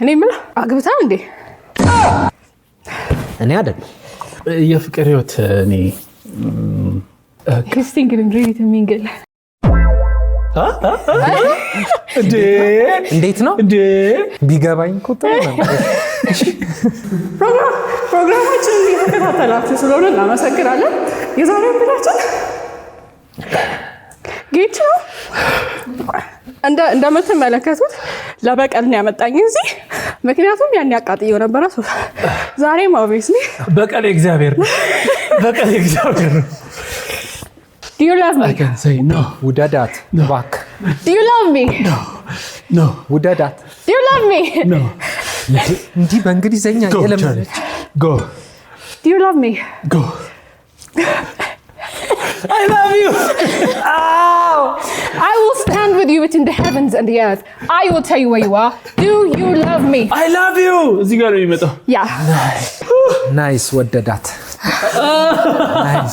እኔ ምን አግብታ እንዴ? እኔ አይደለም የፍቅር ህይወት እኔ ክሪስቲን ግን ሬዲ ቱ ሚንግል እንዴት ነው ቢገባኝ ቁጥር ነው። ፕሮግራማችን እየተከታተላችሁ ስለሆነ እናመሰግናለን። የዛሬው እንግዳችን ጌች ነው። እንደምትመለከቱት ለበቀል ነው ያመጣኝ እዚህ፣ ምክንያቱም ያን ያቃጥየው ነበረ። ዛሬም ኦብቪየስሊ በቀል እግዚአብሔር ነው። በቀል እግዚአብሔር ነው። Do you love me? I can say no. ውደዳት ባክ። Do you love me? No. ውደዳት። Do you love me? No. እንዲህ በእንግሊዘኛ የለመደች Go. Do you love me? Go. I love you. I will stand with you between the heavens and the earth. I will tell you where you are. Do you love me? I love you. እዚህ ጋር ነው የሚመጣው። Yeah. ናይስ ወደዳት።